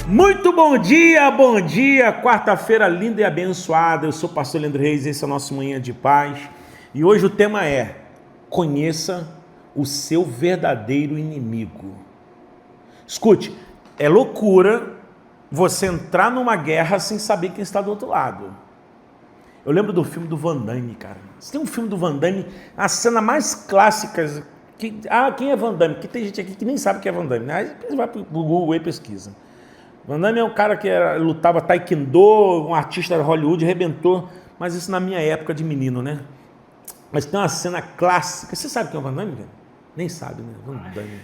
Muito bom dia, quarta-feira linda e abençoada. Eu sou o pastor Leandro Reis, esse é o nosso Manhã de Paz. E hoje o tema é: conheça o seu verdadeiro inimigo. Escute, é loucura você entrar numa guerra sem saber quem está do outro lado. Eu lembro do filme do Van Damme, cara. Você tem um filme do Van Damme, a cena mais clássica. Quem é Van Damme? Porque tem gente aqui que nem sabe quem é Van Damme. Aí você vai pro Google e pesquisa. Van Damme é um cara que lutava taekwondo, um artista de Hollywood, arrebentou, mas isso na minha época de menino, né? Mas tem uma cena clássica. Você sabe quem é o Van Damme? Nem sabe, né? Van Damme.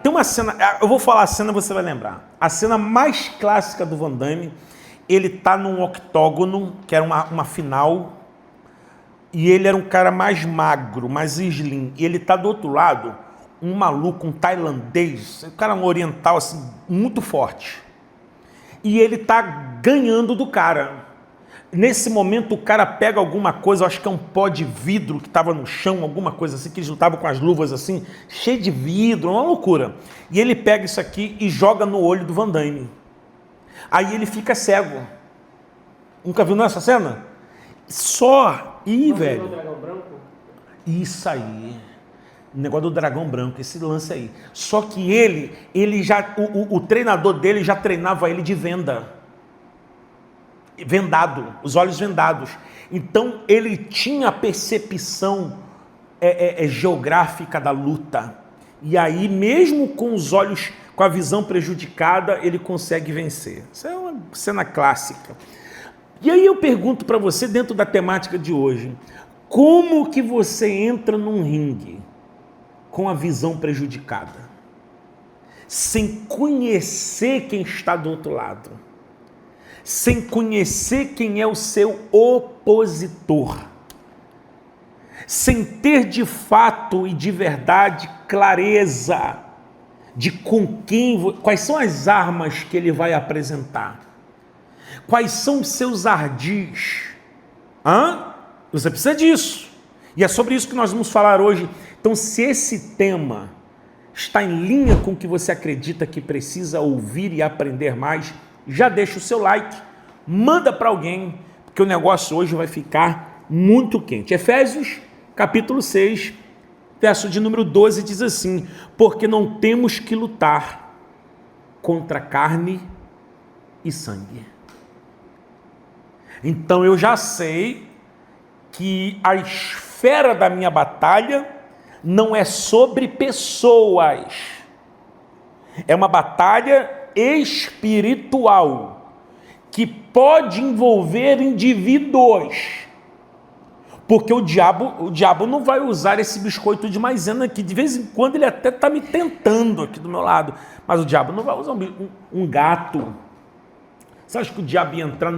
Tem uma cena, eu vou falar a cena, você vai lembrar. A cena mais clássica do Van Damme, ele tá num octógono, que era uma final, e ele era um cara mais magro, mais slim, e ele tá do outro lado, um maluco, um tailandês, um cara oriental, assim, muito forte. E ele tá ganhando do cara. Nesse momento, o cara pega alguma coisa, eu acho que é um pó de vidro que estava no chão, alguma coisa assim, que eles lutavam com as luvas assim, cheio de vidro, uma loucura. E ele pega isso aqui e joga no olho do Van Damme. Aí ele fica cego. Nunca viu nessa cena? Velho. O dragão branco? Isso aí. O negócio do dragão branco, esse lance aí. Só que ele já, o treinador dele já treinava ele de vendado, os olhos vendados. Então ele tinha a percepção geográfica da luta. E aí, mesmo com os olhos, com a visão prejudicada, ele consegue vencer. Isso é uma cena clássica. E aí eu pergunto para você, dentro da temática de hoje, como que você entra num ringue com a visão prejudicada, sem conhecer quem está do outro lado, sem conhecer quem é o seu opositor, sem ter de fato e de verdade clareza de quais são as armas que ele vai apresentar, quais são os seus ardis. Você precisa disso, e é sobre isso que nós vamos falar hoje. Então, se esse tema está em linha com o que você acredita que precisa ouvir e aprender mais, já deixa o seu like, manda para alguém, porque o negócio hoje vai ficar muito quente. Efésios, capítulo 6, verso de número 12, diz assim: porque não temos que lutar contra carne e sangue. Então eu já sei que a esfera da minha batalha não é sobre pessoas, é uma batalha espiritual, que pode envolver indivíduos, porque o diabo não vai usar esse biscoito de maisena, que de vez em quando ele até está me tentando aqui do meu lado, mas o diabo não vai usar um gato. Você acha que o diabo ia entrar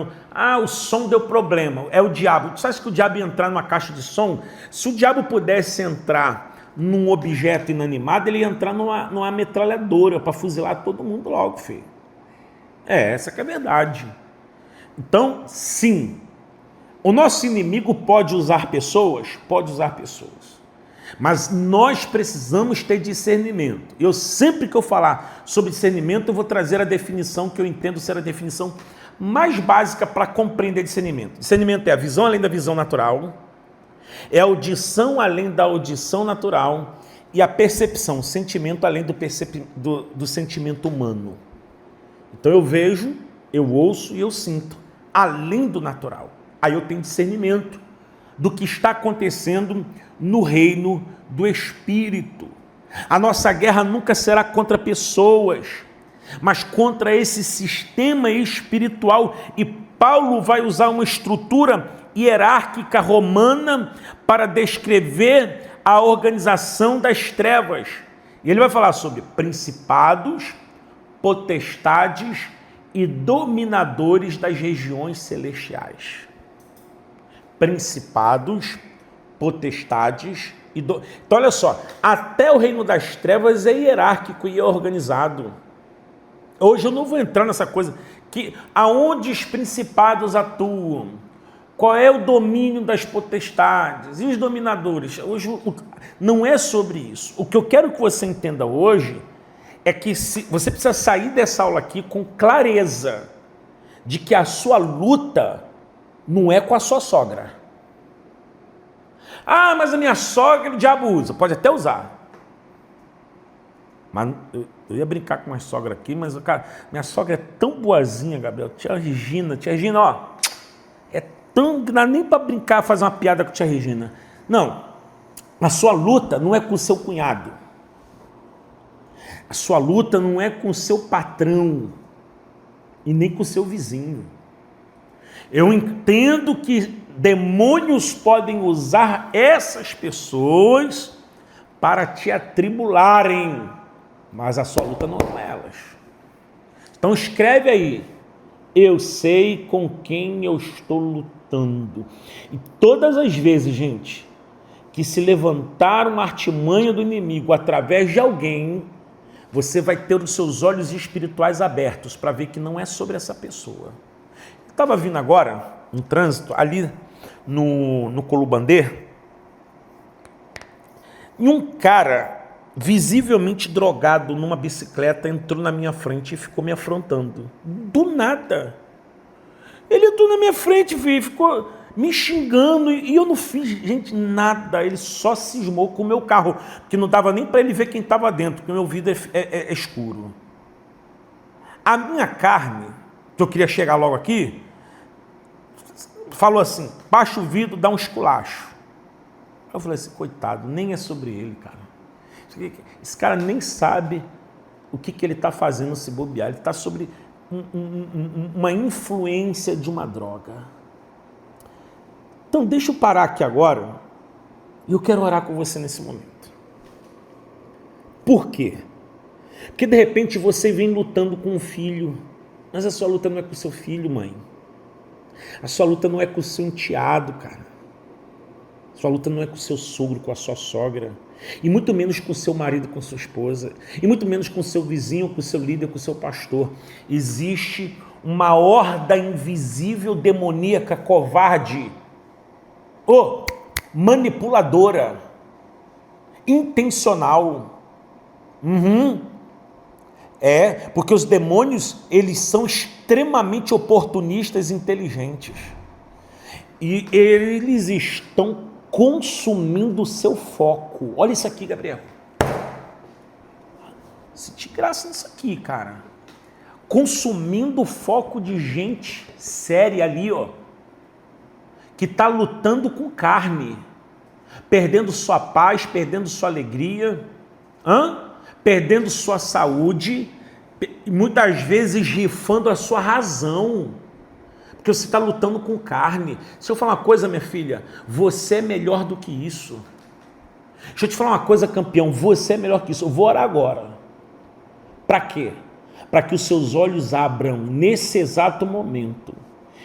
o som deu problema, é o diabo. Você acha que o diabo ia entrar numa caixa de som? Se o diabo pudesse entrar num objeto inanimado, ele ia entrar numa metralhadora para fuzilar todo mundo logo, filho. Essa que é a verdade. Então, sim, o nosso inimigo pode usar pessoas, mas nós precisamos ter discernimento. Sempre que eu falar sobre discernimento, eu vou trazer a definição que eu entendo ser a definição mais básica para compreender discernimento. Discernimento é a visão além da visão natural, é a audição além da audição natural e a percepção, o sentimento além do sentimento humano. Então eu vejo, eu ouço e eu sinto, além do natural. Aí eu tenho discernimento do que está acontecendo no reino do Espírito. A nossa guerra nunca será contra pessoas, mas contra esse sistema espiritual. E Paulo vai usar uma estrutura hierárquica romana para descrever a organização das trevas. E ele vai falar sobre principados, potestades e dominadores das regiões celestiais. Principados, potestades e Então olha só, até o reino das trevas é hierárquico e é organizado. Hoje eu não vou entrar nessa coisa que aonde os principados atuam, qual é o domínio das potestades e os dominadores. Hoje não é sobre isso. O que eu quero que você entenda hoje é que você precisa sair dessa aula aqui com clareza de que a sua luta não é com a sua sogra. Ah, mas a minha sogra o diabo usa. Pode até usar. Mas eu ia brincar com uma sogra aqui, mas cara, minha sogra é tão boazinha, Gabriel. Tia Regina, ó, é tão, não dá nem para brincar, fazer uma piada com a tia Regina. Não, a sua luta não é com o seu cunhado. A sua luta não é com o seu patrão e nem com o seu vizinho. Eu entendo que demônios podem usar essas pessoas para te atribularem, mas a sua luta não é com elas. Então escreve aí: eu sei com quem eu estou lutando. E todas as vezes, gente, que se levantar uma artimanha do inimigo através de alguém, você vai ter os seus olhos espirituais abertos para ver que não é sobre essa pessoa. Eu estava vindo agora, no trânsito, ali no Colubandê, e um cara visivelmente drogado numa bicicleta entrou na minha frente e ficou me afrontando. Do nada. Ele entrou na minha frente, ficou me xingando e eu não fiz, gente, nada. Ele só cismou com o meu carro, que não dava nem para ele ver quem estava dentro, porque o meu vidro é escuro. A minha carne, que eu queria chegar logo aqui, falou assim: baixa o vidro, dá um esculacho. Eu falei assim: coitado, nem é sobre ele, cara. Esse cara nem sabe o que ele está fazendo se bobear. Ele está sobre uma influência de uma droga. Então deixa eu parar aqui agora e eu quero orar com você nesse momento. Por quê? Porque de repente você vem lutando com um filho, mas a sua luta não é com o seu filho, mãe. A sua luta não é com o seu enteado, cara. A sua luta não é com o seu sogro, com a sua sogra. E muito menos com o seu marido, com a sua esposa. E muito menos com o seu vizinho, com o seu líder, com o seu pastor. Existe uma horda invisível, demoníaca, covarde, manipuladora, intencional. Porque os demônios, eles são extremamente oportunistas e inteligentes. E eles estão consumindo o seu foco. Olha isso aqui, Gabriel. Se te graça nisso aqui, cara. Consumindo o foco de gente séria ali, que está lutando com carne, perdendo sua paz, perdendo sua alegria, perdendo sua saúde, e muitas vezes rifando a sua razão, porque você está lutando com carne. Deixa eu falar uma coisa, minha filha, você é melhor do que isso. Deixa eu te falar uma coisa, campeão, você é melhor que isso. Eu vou orar agora. Para quê? Para que os seus olhos abram nesse exato momento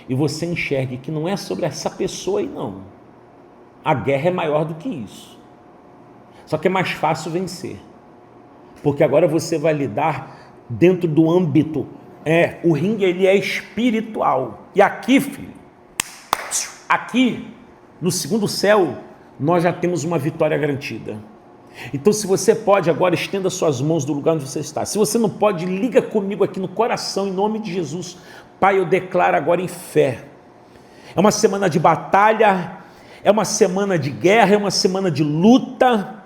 e você enxergue que não é sobre essa pessoa aí, não. A guerra é maior do que isso. Só que é mais fácil vencer, porque agora você vai lidar dentro do âmbito, o ringue, ele é espiritual. E aqui, filho, aqui no segundo céu, nós já temos uma vitória garantida. Então, se você pode agora, estenda suas mãos do lugar onde você está. Se você não pode, liga comigo aqui no coração, em nome de Jesus. Pai, eu declaro agora em fé. É uma semana de batalha, é uma semana de guerra, é uma semana de luta.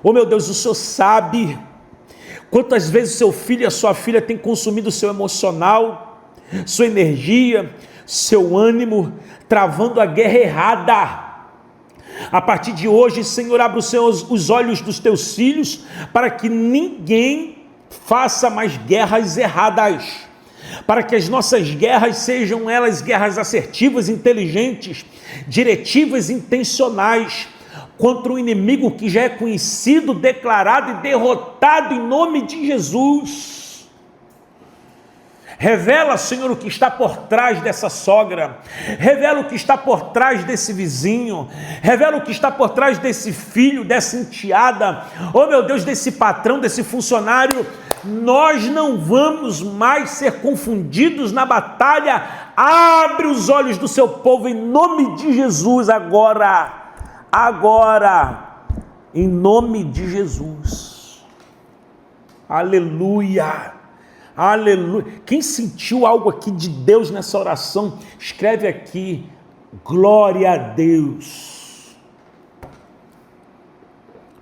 Oh meu Deus, o Senhor sabe quantas vezes o seu filho e a sua filha têm consumido o seu emocional, sua energia, seu ânimo, travando a guerra errada. A partir de hoje, Senhor, abre os olhos dos teus filhos para que ninguém faça mais guerras erradas, para que as nossas guerras sejam elas guerras assertivas, inteligentes, diretivas, intencionais, contra um inimigo que já é conhecido, declarado e derrotado em nome de Jesus. Revela, Senhor, o que está por trás dessa sogra, revela o que está por trás desse vizinho, revela o que está por trás desse filho, dessa enteada, oh meu Deus, desse patrão, desse funcionário. Nós não vamos mais ser confundidos na batalha. Abre os olhos do seu povo em nome de Jesus agora, em nome de Jesus. Aleluia. Aleluia. Quem sentiu algo aqui de Deus nessa oração, escreve aqui, glória a Deus.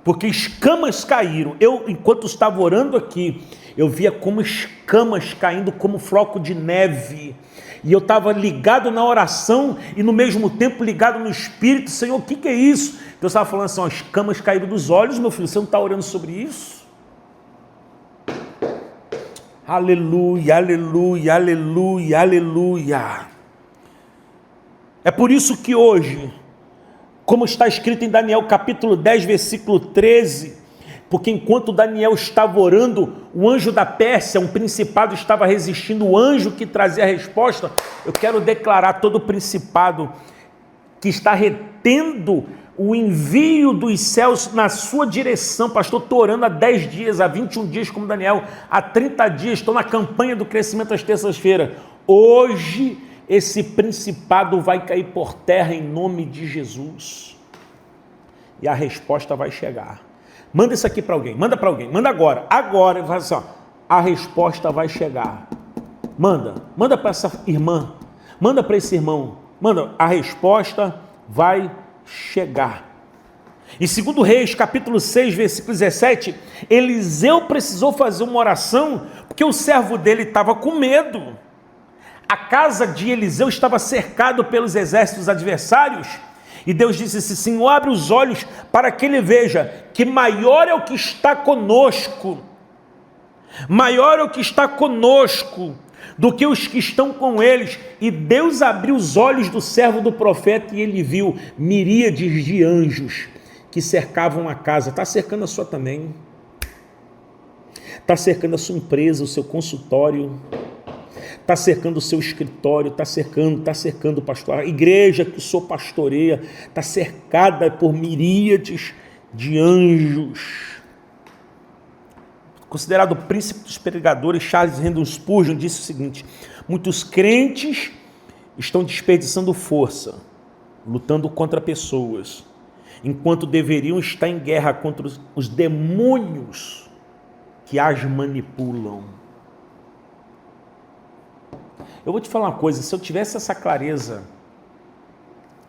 Porque escamas caíram. Eu, enquanto estava orando aqui, eu via como escamas caindo como floco de neve. E eu estava ligado na oração e no mesmo tempo ligado no Espírito. Senhor, o que é isso? Deus estava falando assim, ó, escamas caíram dos olhos, meu filho, você não está orando sobre isso? Aleluia, aleluia, aleluia, aleluia. É por isso que hoje, como está escrito em Daniel capítulo 10, versículo 13, porque enquanto Daniel estava orando, o anjo da Pérsia, um principado, estava resistindo o anjo que trazia a resposta. Eu quero declarar todo o principado que está retendo o envio dos céus na sua direção. Pastor, estou orando há 10 dias, há 21 dias como Daniel, há 30 dias, estou na campanha do crescimento às terças-feiras. Hoje esse principado vai cair por terra em nome de Jesus. E a resposta vai chegar. Manda isso aqui para alguém, manda agora. Agora, faz assim, ó, a resposta vai chegar. Manda para essa irmã, manda para esse irmão, a resposta vai chegar. Em 2 Reis, capítulo 6, versículo 17, Eliseu precisou fazer uma oração, porque o servo dele estava com medo. A casa de Eliseu estava cercada pelos exércitos adversários, e Deus disse assim, Senhor, abre os olhos para que ele veja que maior é o que está conosco, do que os que estão com eles. E Deus abriu os olhos do servo do profeta e ele viu miríades de anjos que cercavam a casa. Está cercando a sua também, está cercando a sua empresa, o seu consultório, está cercando o seu escritório, está cercando, pastor, a igreja que o senhor pastoreia, está cercada por miríades de anjos. Considerado o príncipe dos pregadores, Charles Haddon Spurgeon disse o seguinte, muitos crentes estão desperdiçando força, lutando contra pessoas, enquanto deveriam estar em guerra contra os demônios que as manipulam. Eu vou te falar uma coisa, se eu tivesse essa clareza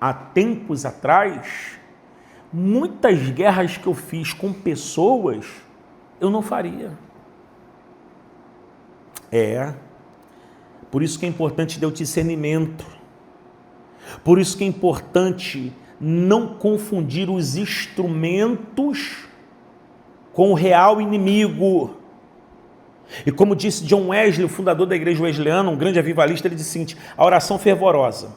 há tempos atrás, muitas guerras que eu fiz com pessoas, eu não faria. Por isso que é importante ter o discernimento, por isso que é importante não confundir os instrumentos com o real inimigo. E como disse John Wesley, o fundador da igreja wesleyana, um grande avivalista, ele disse o seguinte, a oração fervorosa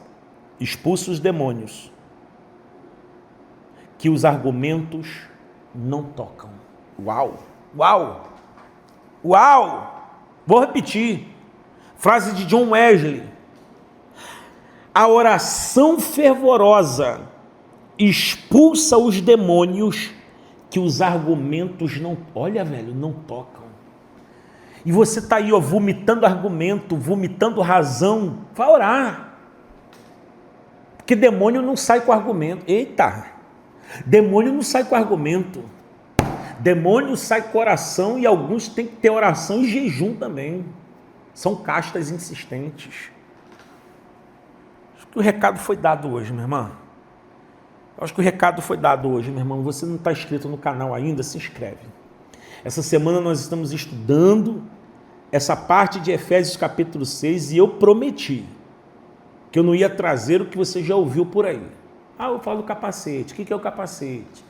expulsa os demônios que os argumentos não tocam. Uau! Uau! Uau! Vou repetir, frase de John Wesley, a oração fervorosa expulsa os demônios que os argumentos não, olha velho, não tocam. E você está aí, ó, vomitando argumento, vomitando razão, vai orar. Porque demônio não sai com argumento. Eita! Demônio não sai com argumento. Demônio sai com oração e alguns têm que ter oração e jejum também. São castas insistentes. Acho que o recado foi dado hoje, minha irmã. Você não está inscrito no canal ainda, se inscreve. Essa semana nós estamos estudando essa parte de Efésios capítulo 6 e eu prometi que eu não ia trazer o que você já ouviu por aí. Eu falo do capacete. O que é o capacete?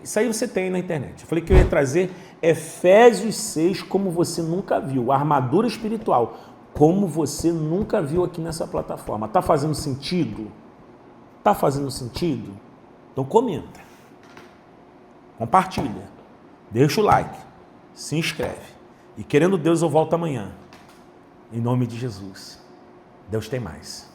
Isso aí você tem na internet. Eu falei que eu ia trazer Efésios 6 como você nunca viu, a armadura espiritual, como você nunca viu aqui nessa plataforma. Está fazendo sentido? Está fazendo sentido? Então comenta, compartilha, deixa o like, se inscreve. E querendo Deus, eu volto amanhã. Em nome de Jesus. Deus tem mais.